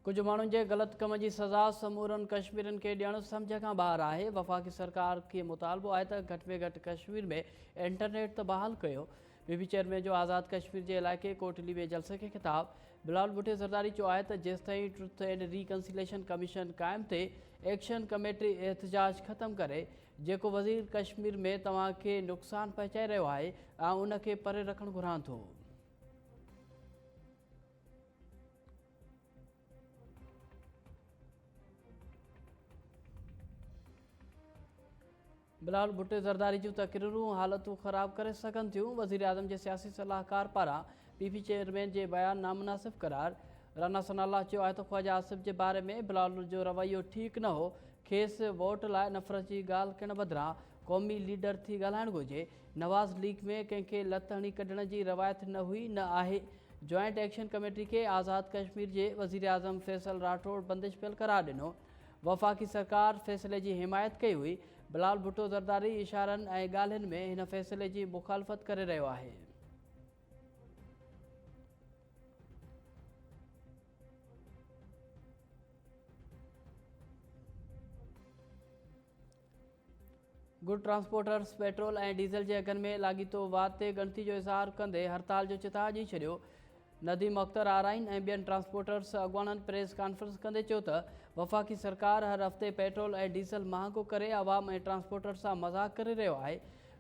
कुछ माण्हुनि जे ग़लत कम जी सज़ा समूरनि कश्मीरनि खे ॾियणु सम्झ खां ॿाहिरि आहे। वफ़ाक़ी सरकार खे मुतालबो आहे त घटि में घटि कश्मीर में इंटरनेट त बहाल कयो। पीपी चेयरमैन जो आज़ाद कश्मीर जे इलाइक़े कोटली में जलसे खे ख़िताब बिलावल भुट्टो ज़रदारी चयो आहे त जेसिताईं ट्रुथ एंड रिकन्सिलेशन कमीशन क़ाइमु थिए एक्शन कमेटी एहतजाज ख़तमु करे जेको वज़ीर कश्मीर में तव्हांखे नुक़सानु पहुचाए रहियो आहे ऐं उनखे परे रखणु घुरां थो। बिलावल भुट्टो ज़रदारी जूं तकरीरूं हालतूं ख़राब करे सघनि थियूं। वज़ीर आज़म जे सियासी सलाहकार पारां पीपी चेयरमैन जे बयान नामुनासिब करार। राना सनाल्लाह चयो आहे त ख्वाजा आसिफ जे बारे में बिलावल जो रवैयो ठीक न हो। खेसि वोट लाइ नफ़रत जी ॻाल्हि करण बदिरां क़ौमी लीडर थी ॻाल्हाइणु घुरिजे। नवाज़ लीग में कंहिंखे लत हणी कढण जी रवायत न हुई न आहे। जॉइंट एक्शन कमेटी खे आज़ाद कश्मीर जे वज़ीर आज़म फैसल राठौड़ बंदिश पियल करार ॾिनो। वफ़ाक़ी सरकार फ़ैसिले जी हिमायत कई हुई। बिलावल भुट्टो ज़रदारी इशारनि ऐं ॻाल्हियुनि में हिन फ़ैसिले जी मुखालफ़त करे रहियो आहे। गुड ट्रांसपोर्टर्स पेट्रोल ऐं डीज़ल जे अघनि में लाॻीतो वाध ते ॻणती जो इज़हार कंदे हड़ताल जो चिता ॾेई छॾियो। नदीम अख्तर आराइन ऐं ॿियनि ट्रांसपोर्टर्स अॻुवाणनि प्रेस कॉन्फ्रेंस कंदे चयो त वफ़ाक़ी सरकार हर हफ़्ते पेट्रोल ऐं डीज़ल महांगो करे आवाम ऐं ट्रांसपोर्टर्स सां मज़ाक़ करे रहियो आहे।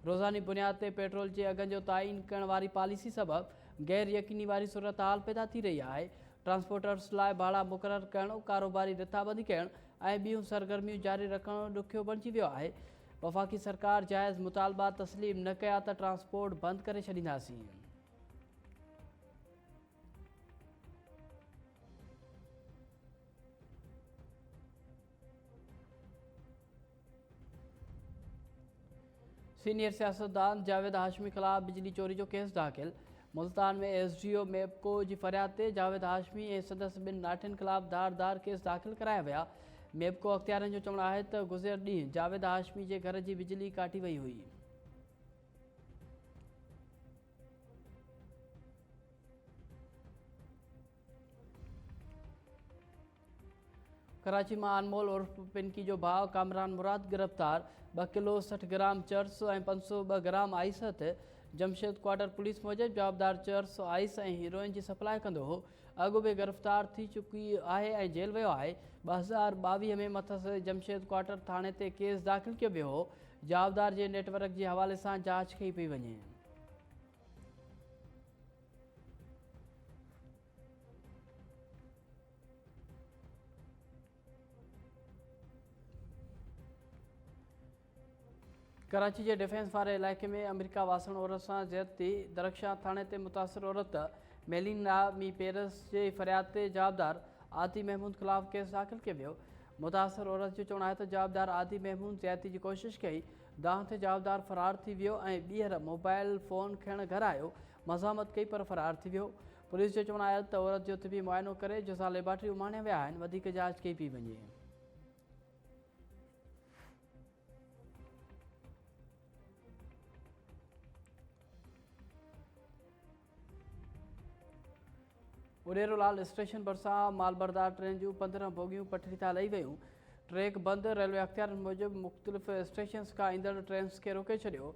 रोज़ानी बुनियाद ते पेट्रोल जे अघनि जो ताईन करण वारी पॉलिसी सबबि गैर यकीनी वारी सूरत हाल पैदा थी रही आहे। ट्रांसपोर्टर्स लाइ भाड़ा मुक़ररु करणु, कारोबारी रिथाबंदी करणु ऐं ॿियूं सरगर्मियूं जारी रखणु ॾुखियो बणिजी वियो आहे। वफ़ाक़ी सरकार जाइज़ मुतालबा तस्लीम न कया त ट्रांसपोर्ट बंदि करे छॾींदासीं। सीनियर सियासतदान जावेद हाशमी ख़िलाफ़ बिजली चोरी जो केस दाख़िल। मुल्तान में एसडीओ मेपको जी फरियाद ते जावेद हाशमी ऐं संदसि ॿिनि नाठियुनि ख़िलाफ़ धारदार केस दाख़िल कराया विया। मेपको अख़्तियारनि जो चवणु आहे त गुज़िरियल ॾींहुं जावेद हाशमी जे घर जी बिजली काटी वई हुई। कराची में अनमोल उर्फ पिंकी जो भाउ कामरान मुराद गिरफ़्तार। 2 किलो 60 ग्राम चर्स ऐं 502 ग्राम आइस हथ। जमशेद क्वार्टर पुलिस मूजिबि जवाबदार चर्स आइस ऐं हीरोइन जी सप्लाई कंदो हो। अॻु बि गिरफ़्तार थी चुकी आहे ऐं जेल वियो आहे। 2022 में मथस जमशेद क्वार्टर थाणे ते केस दाख़िल कयो वियो हो। जवाबदार जे नेटवर्क जे हवाले सां जांच कई पई वञे। कराची के डिफेंस वारे इलाइक़े में अमेरिका वासण औरत सां ज़्यादती। दरख्शां थाणे ते मुतासिर औरत मेलिना मी पेरस जे फरियाद ते जवाबदार आदि महमूद ख़िलाफ़ केस दाख़िल कयो वियो। मुतासिर औरत जो चवणु आहे त जवाबदार आदि महमूद ज़्यादती जी कोशिश कई। दांह ते जवाबदार फ़रार थी वियो ऐं ॿीहर मोबाइल फ़ोन खणण घर आयो। मज़ामत कई पर फ़रार थी वियो। पुलिस जो चवणु आहे त औरत जो तिबी मुआइनो करे जुज़ा लेबॉरेटरी उमाणिया विया आहिनि। वधीक जांच कई पई वञे। उडेरोलाल स्टेशन भरिसां मालबरदार ट्रेन जूं 15 बोगियूं पटरी तां लही वयूं। ट्रैक बंदि। रेलवे अख़्तियारनि मूजिबि मुख़्तलिफ़ स्टेशन्स खां ईंदड़ ट्रेन्स खे रोके छॾियो।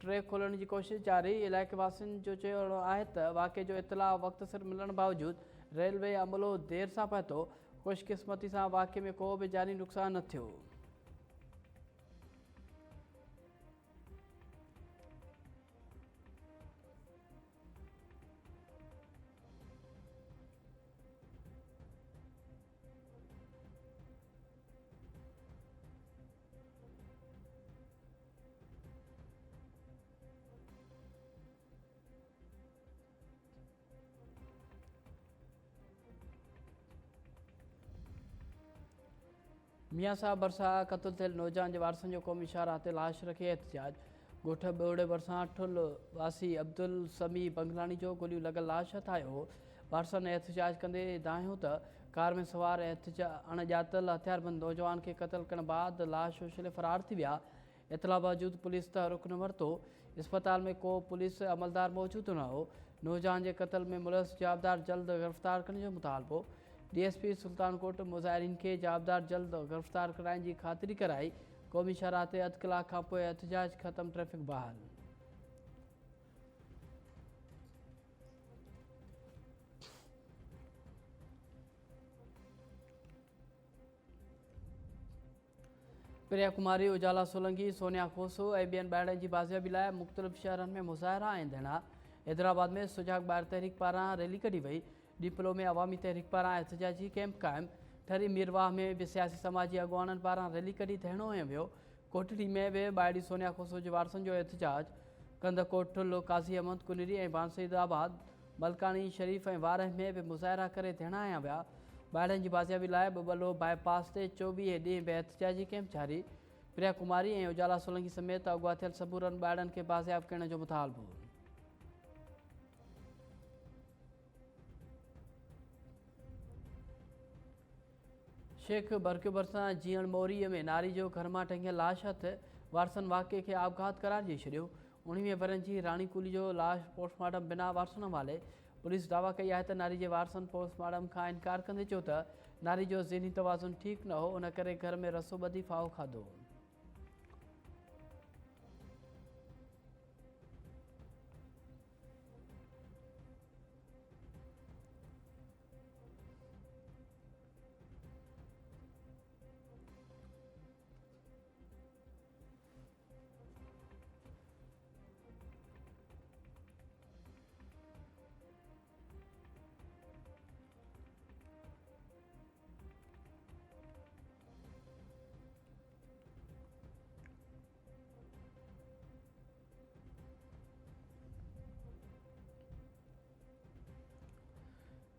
ट्रैक खोलण जी कोशिश जारी। इलाइक़े वासियुनि जो चवणु आहे त वाक़े जो इतला वक़्त सिर मिलण बावजूदि रेलवे अमलो देर सां पहुतो। ख़ुशकिस्मती सां वाक़े में को बि जानी नुक़सान न थियो। मियाँ साहब भरिसां क़तल थियल नौजवान जे वारसनि जो क़ौमी शाहराह ते लाश रखे एहतजाज। ॻोठ ॿोड़े भरिसां ठुल वासी अब्दुल समी बंगलानी जो गोलियूं लॻल लाश हथ आयो हो। वारसनि एहतजाज कंदे दाहियो त कार में सवार अणॼातल हथियारबंद नौजवान खे क़तल करण बाद लाश उछले फ़रार थी विया। इतला बावजूद पुलिस त रुख न वरितो। अस्पताल में को पुलिस अमलदार मौजूद न हो। नौजवान जे क़तल में मुलज़ जवाबदार जल्द गिरफ़्तार करण जो मुतालबो। DSP सुल्तानकोट मुज़ाहिरीन के जवाबदार जल्द गिरफ़्तार कराइण जी ख़ातिरी कराई। क़ौमी शरह ते अधु कलाक खां पोइ एहतजाज ख़त्म, ट्रैफ़िक बहाल। प्रिया कुमारी, उजाला सोलंकी, सोनिया खोसो ऐं ॿियनि ॿाहिरनि जी बाज़ियाबी लाइ मुख़्तलिफ़ शहरनि में मुज़ाहिरा ऐं धरना। हैदराबाद में सुजाग ॿाहिरि तहरीक पारां रैली कढी वई। डिपलो में अवामी तहरीक पारां एहतजाजी कैंप क़ाइमु। ठरी मीरवाह में बि सियासी समाजी अॻुवाननि पारां रैली कढी धरणो हंयो वियो। कोटड़ी में बि ॿाहिरी सोनिया खोसो जे वारसनि जो एहतजाज। कंदकोटल, काज़ी अहमद कुनरी ऐं बांसईदाबाद, मलकानी शरीफ़ ऐं वारह में बि मुज़ाहिरा करे धरणा हंया विया। ॿाहिरनि जी बाज़ियाबी लाइ बबलो बाईपास ते 24 ॾींहं बि एहतजाजी कैंप जारी। प्रिया कुमारी ऐं उजाला सोलंकी समेत अगवा थियल सबूरनि ॿाहिरनि खे बाज़ियाब करण जो मुतालबो। शेख बरकियो भरिसां जीअण मोरीअ में नारी जो घर मां टंगियल लाश हथ, वारसनि वाक़े खे आपघात करार ॾेई छॾियो। 19 वरनि जी राणी कुली जो लाश पोस्टमार्टम बिना वारसनि हवाले। पुलिस दावा कई आहे त नारी जे वारसनि पोस्टमार्टम खां इनकार कंदे चयो त नारी जो ज़हनी तवाज़ुन ठीकु न हो, उन करे घर में रसो ॿधी फाहो खाधो।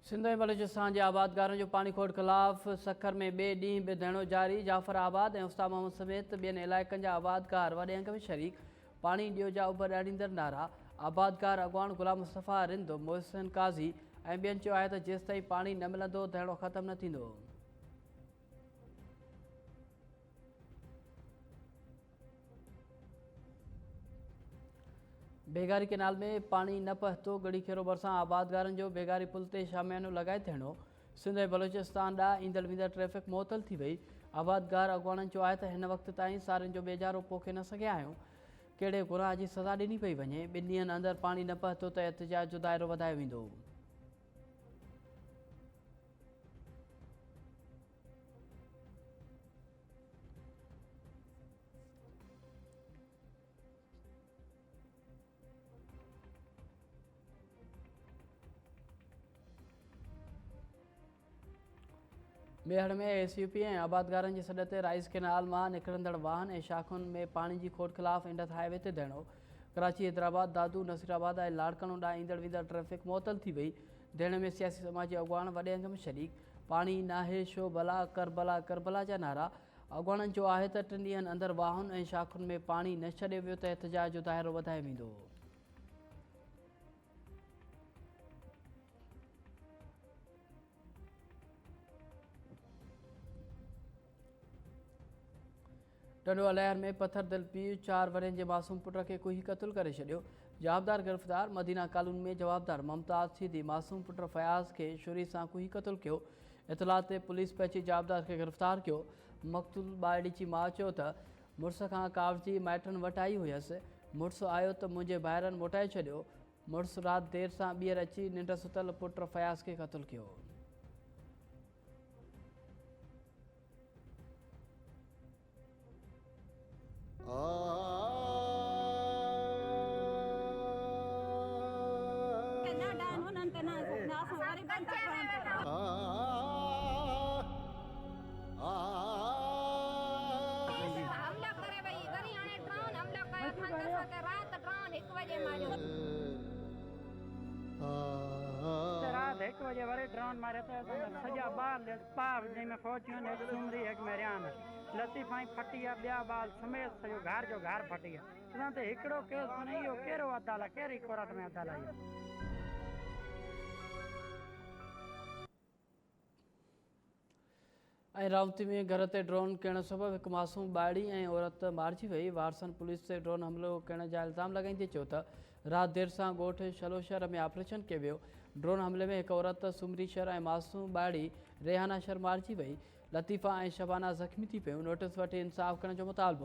सिंध ऐं बलूचिस्तान जे आबादगारनि जो पाणी खोड़ ख़िलाफ़ सखर में ॿिए ॾींहुं बि धरणो जारी। जाफ़र आबाद ऐं उस्ताद मोहम्मद समेत ॿियनि इलाइक़नि जा आबादगार वॾे अंग में शरीक। पाणी ॾियो जा उभर ॾाढ़ींदड़ नारा। आबादगार अॻवान गुलाम मुस्तफ़ा रिंद, मोहसिन काज़ी ऐं ॿियनि चयो आहे त जेसिताईं पाणी न मिलंदो धरणो ख़त्म न थींदो। बेगारी केनाल में पानी न पहुतो, गड़ी खेरो भरिसां आबादगारनि जो बेगारी पुल ते शामियानो लॻाए थियणो। सिंध ऐं बलूचिस्तान ॾांहुं ईंदड़ वेंदड़ ट्रैफ़िक मुअतल थी वई। आबादगार अॻवाननि चयो आहे त हिन वक़्त ताईं सारियुनि जो बेजारो पोखे न सघिया आहियूं। कहिड़े गुनाह जी सज़ा ॾिनी पई वञे। 2 ॾींहंनि अंदरि पाणी न पहुतो त एहतजाज जो दाइरो वधायो वेंदो। मेहड़ में SUP ऐं आबादगारनि जे सॾ ते राइस केनाल मां निकिरंदड़ वाहन ऐं शाखुनि में पाणी जी खोट ख़िलाफ़ इंडस हाईवे ते धरणो। कराची, हैदराबाद, दादू, नसीराबाद ऐं लाड़कानो ॾांहुं ईंदड़ वेंदड़ ट्रैफ़िक मुअतल थी वई। धरणे में सियासी समाजी अॻुवान वॾे अंग में शरीक। पाणी नाहे शो भला, करबला करबला जा नारा। अॻुवाननि चयो आहे त 3 ॾींहंनि अंदरि वाहन ऐं शाखुनि में पाणी न छॾियो वियो त एहतजाज जो दाइरो वधायो वेंदो। टंडवा लहर में पत्थर दिल पीउ 4 वरनि जे मासूम पुट खे कुही क़तल करे छॾियो। जवाबदार गिरफ़्तार। मदीना कॉलोनी में जवाबदार मुमताज़ सीधी मासूम पुट फयाज़ खे छुरी सां कुही क़तल कयो। इतला ते पुलिस पहुची जवाबदार खे गिरफ़्तार कयो। मक़तूल ॿारड़ी जी माउ चयो त मुड़ुस खां कावड़ी माइटनि वटि आई हुयसि। मुड़ुसु आयो त मुंहिंजे ॿाहिरनि मोटाए छॾियो। मुड़ुसु राति देरि सां ॿीहर अची निंड सुतल पुट फयाज़ खे क़तल कयो। रात 1 बजे वरी ड्रोन मारे तो सजा बाल पार जंहिंमें फौजियों ने सुमरी एक मेरियान लतीफ़ाई फटी आहे, ॿिया बाल समेत सॼो घर जो घर फटी आहे। असां ते हिकिड़ो केस माने इहो कहिड़ो अदालत, कहिड़ी कोर्ट में अदालत आहे। ऐं रावती में घर ते ड्रोन किरण सबबि हिकु मासूम ॿारड़ी ऐं औरत मारिजी वई। वारसनि पुलिस ते ड्रोन हमिलो करण जा इल्ज़ाम लॻाईंदे चयो त राति देरि सां ॻोठु शलोशहर में ऑपरेशन कयो वियो। ड्रोन हमले में एक औरत सुमरी शर ऐं मासूम ॿाड़ी रेहाना शर मारिजी वई। लतीफ़ा ऐं शबाना ज़ख़्मी थी पियूं। नोटिस वठी इंसाफ़ करण जो मुतालबो